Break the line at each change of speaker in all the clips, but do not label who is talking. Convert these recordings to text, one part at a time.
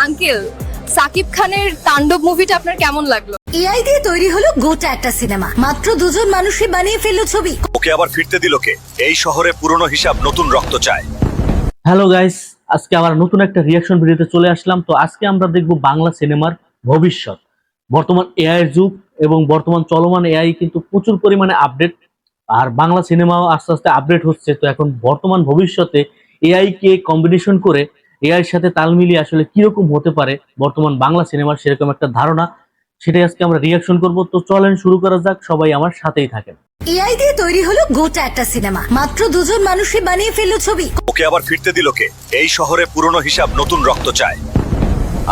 Uncle, Shakib খানের তাণ্ডব মুভিটা আপনার কেমন লাগলো?
এআই দিয়ে তৈরি হলো গোটা একটা সিনেমা। মাত্র দুজন মানুষই বানিয়ে ফেললো ছবি।
ওকে আবার ফিরতে দিল কে? এই শহরে পুরনো হিসাব নতুন রক্ত চায়।
হ্যালো গাইস, আজকে আবার নতুন একটা রিয়াকশন ভিডিওতে চলে আসলাম। তো আজকে আমরা দেখব বাংলা সিনেমার ভবিষ্যৎ। বর্তমান এআই এর যুগ এবং বর্তমান চলমান এআই কিন্তু প্রচুর পরিমাণে আপডেট, আর বাংলা সিনেমাও আস্তে আস্তে আপডেট হচ্ছে। তো এখন বর্তমান ভবিষ্যতে এআই কে কম্বিনেশন করে এআই এর সাথে তাল মিলিয়ে আসলে কিরকম হতে পারে বর্তমান বাংলা সিনেমার, সেরকম একটা ধারণা, সেটাই আজকে আমরা রিয়াকশন করব। তো চলেন শুরু করা যাক, সবাই আমার সাথেই থাকেন।
এআই দিয়ে তৈরি হলো গোটা একটা সিনেমা। মাত্র দুজন মানুষই বানিয়ে ফেললো ছবি।
ওকে আবার ফিরতে দিল কে? এই শহরে পুরনো হিসাব নতুন রক্ত চায়।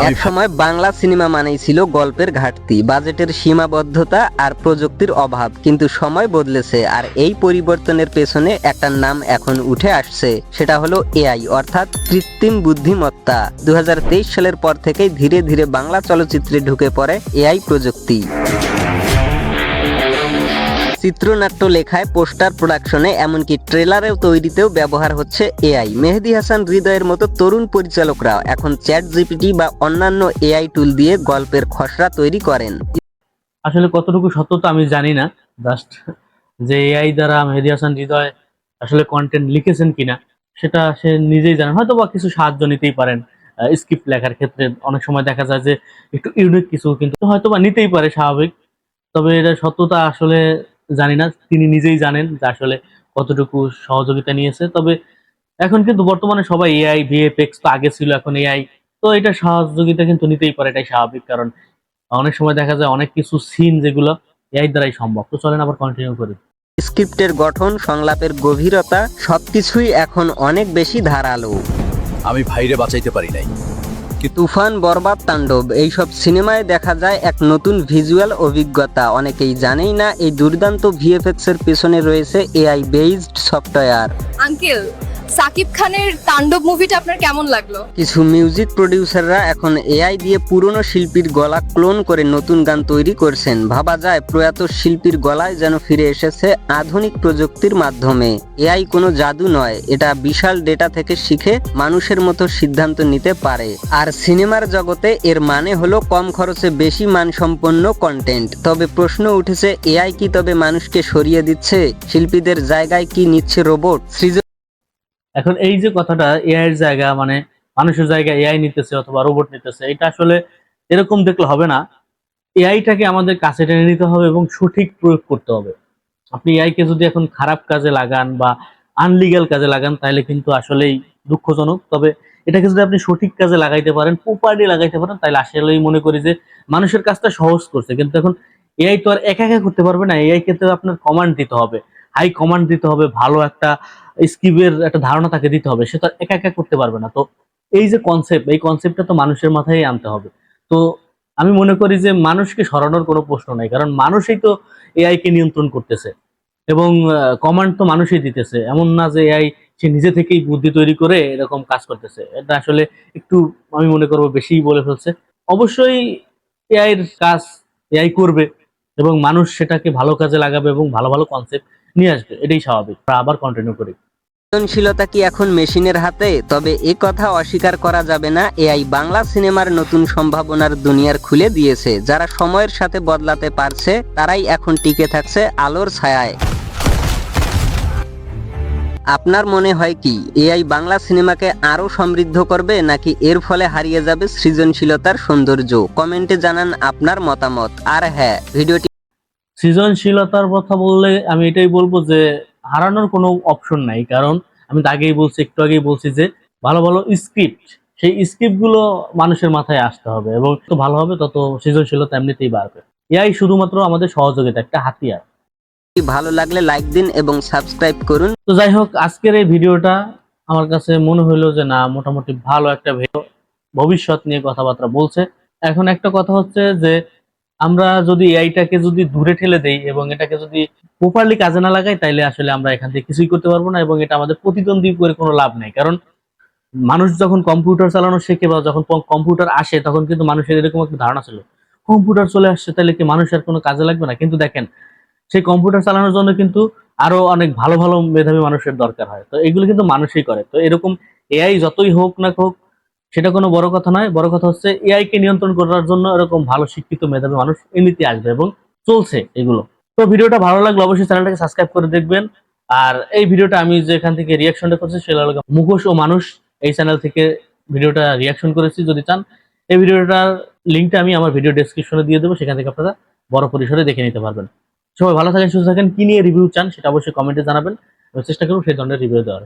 এক সময় বাংলা সিনেমা মানেই ছিল গল্পের ঘাটতি, বাজেটের সীমাবদ্ধতা আর প্রযুক্তির অভাব। কিন্তু সময় বদলেছে, আর এই পরিবর্তনের পেছনে একটা নাম এখন উঠে আসছে, সেটা হলো এআই, অর্থাৎ কৃত্রিম বুদ্ধিমত্তা। 2023 সালের পর থেকেই ধীরে ধীরে বাংলা চলচ্চিত্রে ঢুকে পড়ে এআই প্রযুক্তি। চিত্রনাট্য লেখায়, পোস্টার প্রোডাকশনে, এমনকি ট্রেলারেও তৈরিতেও ব্যবহার হচ্ছে এআই। মেহেদী হাসান হৃদয়ের মতো তরুণ পরিচালকরা এখন চ্যাট জিপিটি বা অন্যান্য এআই টুল দিয়ে গল্পের খসড়া তৈরি করেন।
আসলে কতটুকু সত্যতা আমি জানি না, জাস্ট যে এআই দ্বারা মেহেদী হাসান হৃদয় আসলে কন্টেন্ট লিখেছেন কিনা সেটা সে নিজেই জানেন। হয়তো বা কিছু সাহায্য নিতেই পারেন স্ক্রিপ্ট লেখার ক্ষেত্রে। অনেক সময় দেখা যায় যে একটু ইউনিক কিছু কিন্তু হয়তো বা নিতেই পারে, স্বাভাবিক। তবে এটা সত্যতা আসলে জানি না, তিনি নিজেই জানেন যে আসলে কতটুকু সহযোগিতা নিয়েছে। তবে এখন কিন্তু বর্তমানে সবাই এআই, ভিএফএক্স তো আগে ছিল, এখন এআই, তো এটা সহযোগিতা কিন্তু নিতেই পারে, এটাই স্বাভাবিক। কারণ অনেক সময় দেখা যায় অনেক কিছু সিন যেগুলো এআই দ্বারাই সম্ভব। তো চলেন আবার কন্টিনিউ করি।
স্ক্রিপ্টের গঠন, সংলাপের গভীরতা সবকিছুই এখন অনেক বেশি ধারালো।
আমি ভাইরে বাঁচাইতে পারি নাই।
তুফান, বরবাদ, তাণ্ডব এইসব সিনেমায় দেখা যায় এক নতুন ভিজুয়াল অভিজ্ঞতা। অনেকেই জানেই না এই দুর্দান্ত ভিএফএক্স এর পেছনে রয়েছে AI based software.
Uncle, Shakib খানের তাণ্ডব মুভিটা আপনার কেমন লাগলো?
কিছু মিউজিক প্রডিউসাররা এখন এআই দিয়ে পুরনো শিল্পীর গলা ক্লোন করে নতুন গান তৈরি করছেন। ভাবা যায় প্রয়াত শিল্পীর গলায় যেন ফিরে এসেছে আধুনিক প্রযুক্তির মাধ্যমে। এআই কোনো জাদু নয়, এটা বিশাল ডেটা থেকে শিখে মানুষের মতো সিদ্ধান্ত নিতে পারে। আর সিনেমার জগতে এর মানে হলো কম খরচে বেশি মানসম্পন্ন কন্টেন্ট। তবে প্রশ্ন উঠেছে, এআই কি তবে মানুষকে সরিয়ে দিচ্ছে? শিল্পীদের জায়গায় কি নিচ্ছে রোবট?
এখন এই যে কথাটা, এআই এর জায়গা মানে মানুষের জায়গায় এআই নিতেছে অথবা রোবট নিতেছে, এটা আসলে এরকম দেখলে হবে না। এআইটাকে আমাদের কাছে টেনে নিতে হবে এবং সঠিক প্রয়োগ করতে হবে। আপনি এআই কে যদি এখন খারাপ কাজে লাগান বা আনলিগ্যাল কাজে লাগান, তাহলে কিন্তু আসলেই দুঃখজনক। তবে এটাকে যদি আপনি সঠিক কাজে লাগাইতে পারেন, প্রপারলি লাগাইতে পারেন, তাহলে আসলেই মনে করি যে মানুষের কাজটা সহজ করছে। কিন্তু এখন এআই তো আর একা একা করতে পারবে না, এআই কে তো আপনার কমান্ড দিতে হবে, হাই কমান্ড দিতে হবে, ভালো একটা স্কিপের একটা ধারণা তাকে দিতে হবে, সে তো আর একা একা করতে পারবে না। তো এই যে কনসেপ্ট, এই কনসেপ্টটা তো মানুষের মাথায় আনতে হবে। তো আমি মনে করি যে মানুষকে সরানোর কোনো প্রশ্ন নাই, কারণ মানুষই তো এআই কে নিয়ন্ত্রণ করতেছে এবং কমান্ড তো মানুষই দিতেছে। এমন না যে এআই সে নিজে থেকেই বুদ্ধি তৈরি করে এরকম কাজ করতেছে। এটা আসলে একটু আমি মনে করবো বেশিই বলে ফেলছে। অবশ্যই এআই এর কাজ এআই করবে এবং মানুষ সেটাকে ভালো কাজে লাগাবে এবং ভালো ভালো কনসেপ্ট নিয়ে আসবে, এটাই স্বাভাবিক। আবার কন্টিনিউ করি।
সৃজনশীলতা কি এখন মেশিনের হাতে? তবে এ কথা অস্বীকার করা যাবে না, এআই বাংলা সিনেমার নতুন সম্ভাবনার দুনিয়ার খুলে দিয়েছে। যারা সময়ের সাথে বদলাতে পারছে তারাই এখন টিকে থাকছে আলোর ছায়ায়। আপনার মনে হয় কি এআই বাংলা সিনেমাকে আরো সমৃদ্ধ করবে, নাকি এর ফলে হারিয়ে যাবে সৃজনশীলতার সৌন্দর্য? কমেন্টে জানান আপনার মতামত। আর হ্যাঁ, ভিডিওটি
সৃজনশীলতার কথা বললে আমি এটাই বলবো যে হারানোর কোনো অপশন নাই। কারণ আমি তো আগেই বলছি, একটু আগেই বলছি যে ভালো ভালো স্ক্রিপ্ট, সেই স্ক্রিপ্ট গুলো মানুষের মাথায় আসতে হবে এবং তো ভালো হবে, তত সৃজনশীলতা এমনিতেই বাড়বে। এআই শুধুমাত্র আমাদের সহযোগিতা, একটা হাতিয়ার।
ভালো লাগলে লাইক দিন এবং সাবস্ক্রাইব করুন।
তো যাই হোক, আজকের এই ভিডিওটা আমার কাছে মনে হইলো যে না, মোটামুটি ভালো একটা ভিডিও, ভবিষ্যৎ নিয়ে কথাবার্তা বলছে। এখন একটা কথা হচ্ছে যে আমরা যদি এআইটাকে যদি দূরে ঠেলে দেই এবং এটাকে যদি প্রপারলি কাজে না লাগাই, তাইলে আসলে আমরা এখান থেকে কিছুই করতে পারবো না এবং এটা আমাদের প্রতিদ্বন্দ্বী করে কোনো লাভ নেই। কারণ মানুষ যখন কম্পিউটার চালানো শেখে বা যখন কম্পিউটার আসে, তখন কিন্তু মানুষের এরকম একটা ধারণা ছিল কম্পিউটার চলে আসছে তাহলে কি মানুষের কোনো কাজে লাগবে না। কিন্তু দেখেন, সেই কম্পিউটার চালানোর জন্য কিন্তু আরো অনেক ভালো ভালো মেধাবী মানুষের দরকার হয়। তো এগুলো কিন্তু মানুষই করে। তো এরকম এআই যতই হোক না হোক, সেটা কোনো বড় কথা নয়। বড় কথা হচ্ছে এআই কে নিয়ন্ত্রণ করার জন্য এরকম ভালো শিক্ষিত মেধাবী মানুষ এমনিতে আসবে এবং চলছে এগুলো। তো ভিডিওটা ভালো লাগলে অবশ্যই চ্যানেলটাকে সাবস্ক্রাইব করে দেখবেন। আর এই ভিডিওটা আমি যে এখান থেকে রিয়াকশনটা করছি সেটা হলো মুখোশ ও মানুষ এই চ্যানেল থেকে ভিডিওটা রিয়াকশন করেছি। যদি চান এই ভিডিওটার লিঙ্কটা আমি আমার ভিডিও ডেসক্রিপশনে দিয়ে দেবো, সেখান থেকে আপনারা বড় পরিসরে দেখে নিতে পারবেন। সবাই ভালো থাকেন, সুস্থ থাকেন। কি নিয়ে রিভিউ চান সেটা অবশ্যই কমেন্টে জানাবেন, চেষ্টা করব সেই ধরনের রিভিউ দেওয়ার।